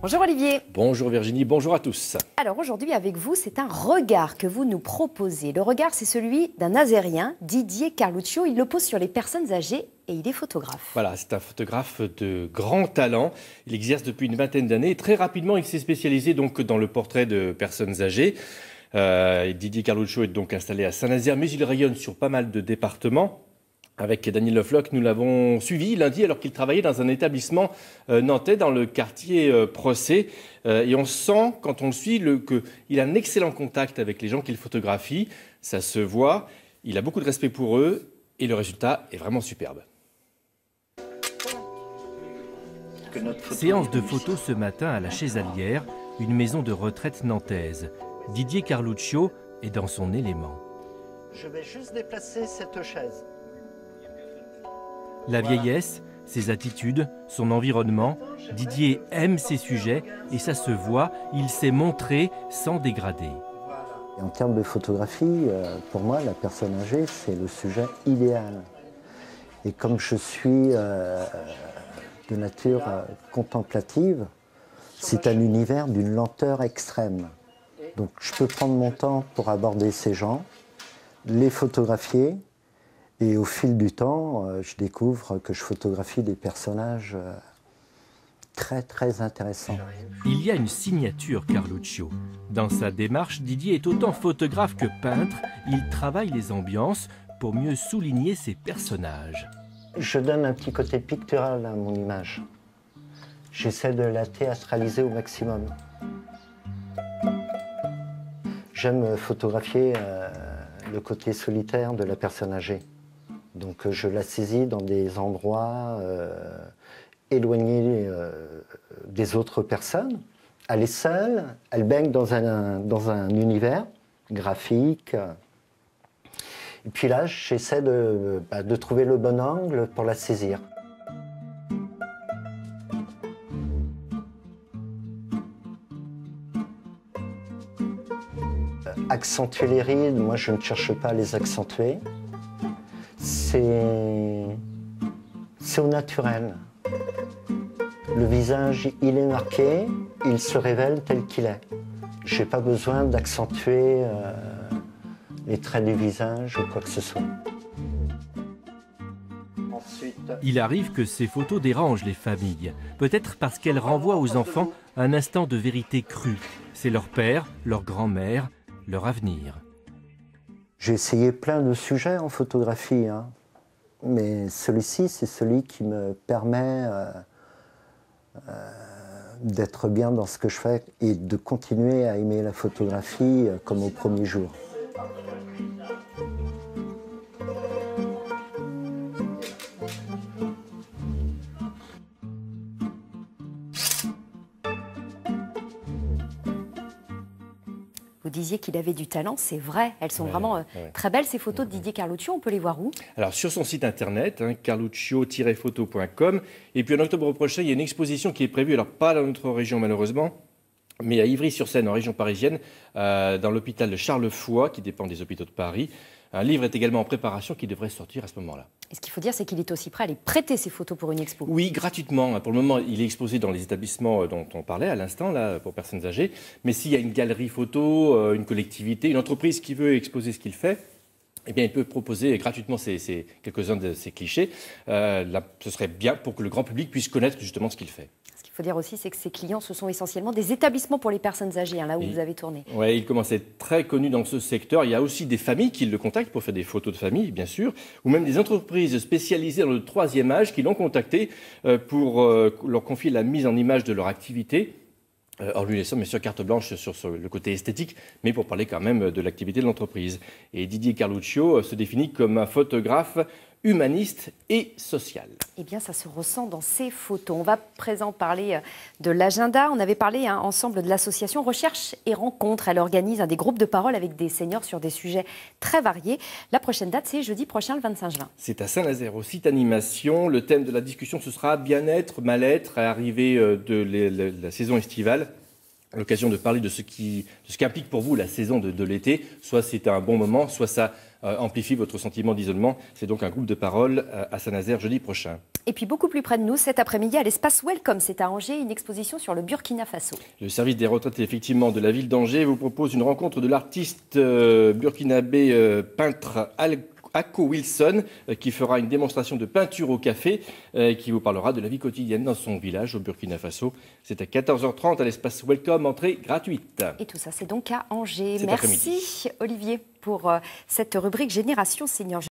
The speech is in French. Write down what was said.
Bonjour Olivier. Bonjour Virginie, bonjour à tous. Alors aujourd'hui avec vous, c'est un regard que vous nous proposez. Le regard, c'est celui d'un Azérien, Didier Carluccio. Il le pose sur les personnes âgées et il est photographe. Voilà, c'est un photographe de grand talent. Il exerce depuis une vingtaine d'années et très rapidement, il s'est spécialisé donc dans le portrait de personnes âgées. Didier Carluccio est donc installé à Saint-Nazaire, mais il rayonne sur pas mal de départements. Avec Daniel Lefloc, nous l'avons suivi lundi alors qu'il travaillait dans un établissement nantais dans le quartier Procès. Et on sent, quand on le suit, qu'il a un excellent contact avec les gens qu'il photographie. Ça se voit, il a beaucoup de respect pour eux et le résultat est vraiment superbe. Séance de photos ce matin à la Chézalière, une maison de retraite nantaise. Didier Carluccio est dans son élément. Je vais juste déplacer cette chaise. La vieillesse, ses attitudes, son environnement, Didier aime ses sujets et ça se voit, il s'est montré sans dégrader. En termes de photographie, pour moi, la personne âgée, c'est le sujet idéal. Et comme je suis de nature contemplative, c'est un univers d'une lenteur extrême. Donc je peux prendre mon temps pour aborder ces gens, les photographier, et au fil du temps, je découvre que je photographie des personnages très intéressants. Il y a une signature Carluccio. Dans sa démarche, Didier est autant photographe que peintre. Il travaille les ambiances pour mieux souligner ses personnages. Je donne un petit côté pictural à mon image. J'essaie de la théâtraliser au maximum. J'aime photographier le côté solitaire de la personne âgée. Donc je la saisis dans des endroits éloignés des autres personnes. Elle est seule, elle baigne dans un univers graphique. Et puis là, j'essaie de trouver le bon angle pour la saisir. Accentuer les rides, moi je ne cherche pas à les accentuer. C'est au naturel. Le visage, il est marqué, il se révèle tel qu'il est. Je n'ai pas besoin d'accentuer les traits du visage ou quoi que ce soit. Ensuite, il arrive que ces photos dérangent les familles. Peut-être parce qu'elles renvoient aux enfants un instant de vérité crue. C'est leur père, leur grand-mère, leur avenir. J'ai essayé plein de sujets en photographie, hein. Mais celui-ci, c'est celui qui me permet d'être bien dans ce que je fais et de continuer à aimer la photographie comme au premier jour. Vous disiez qu'il avait du talent, c'est vrai. Elles sont vraiment très belles, ces photos de Didier Carluccio. On peut les voir où? Alors sur son site internet, carluccio-photo.com. Et puis en octobre prochain, il y a une exposition qui est prévue, alors pas dans notre région malheureusement, mais à Ivry-sur-Seine, en région parisienne, dans l'hôpital de Charles-Foix, qui dépend des hôpitaux de Paris. Un livre est également en préparation qui devrait sortir à ce moment-là. Et ce qu'il faut dire, c'est qu'il est aussi prêt à aller prêter ses photos pour une expo. Oui, gratuitement. Pour le moment, il est exposé dans les établissements dont on parlait à l'instant, là, pour personnes âgées. Mais s'il y a une galerie photo, une collectivité, une entreprise qui veut exposer ce qu'il fait, eh bien, il peut proposer gratuitement quelques-uns de ces clichés. Là, ce serait bien pour que le grand public puisse connaître justement ce qu'il fait. Ce qu'il faut dire aussi, c'est que ses clients, ce sont essentiellement des établissements pour les personnes âgées, là où vous avez tourné. Oui, il commence à être très connu dans ce secteur. Il y a aussi des familles qui le contactent pour faire des photos de famille, bien sûr, ou même des entreprises spécialisées dans le troisième âge qui l'ont contacté pour leur confier la mise en image de leur activité. En lui laissant bien sûr carte blanche sur le côté esthétique, mais pour parler quand même de l'activité de l'entreprise. Et Didier Carluccio se définit comme un photographe humaniste et social. Eh bien, ça se ressent dans ces photos. On va à présent parler de l'agenda. On avait parlé ensemble de l'association Recherche et Rencontres. Elle organise des groupes de parole avec des seniors sur des sujets très variés. La prochaine date, c'est jeudi prochain, le 25 juin. C'est à Saint-Nazaire, au site animation. Le thème de la discussion, ce sera bien-être, mal-être, à l'arrivée de la saison estivale. L'occasion de parler de ce qui implique pour vous la saison de l'été. Soit c'est un bon moment, soit ça amplifie votre sentiment d'isolement. C'est donc un groupe de parole à Saint-Nazaire jeudi prochain. Et puis beaucoup plus près de nous, cet après-midi, à l'espace Welcome, c'est à Angers, une exposition sur le Burkina Faso. Le service des retraités effectivement de la ville d'Angers vous propose une rencontre de l'artiste burkinabé peintre Ako Wilson, qui fera une démonstration de peinture au café, qui vous parlera de la vie quotidienne dans son village au Burkina Faso. C'est à 14h30 à l'espace Welcome, entrée gratuite. Et tout ça, c'est donc à Angers. Cet Merci Olivier pour cette rubrique Génération Senior.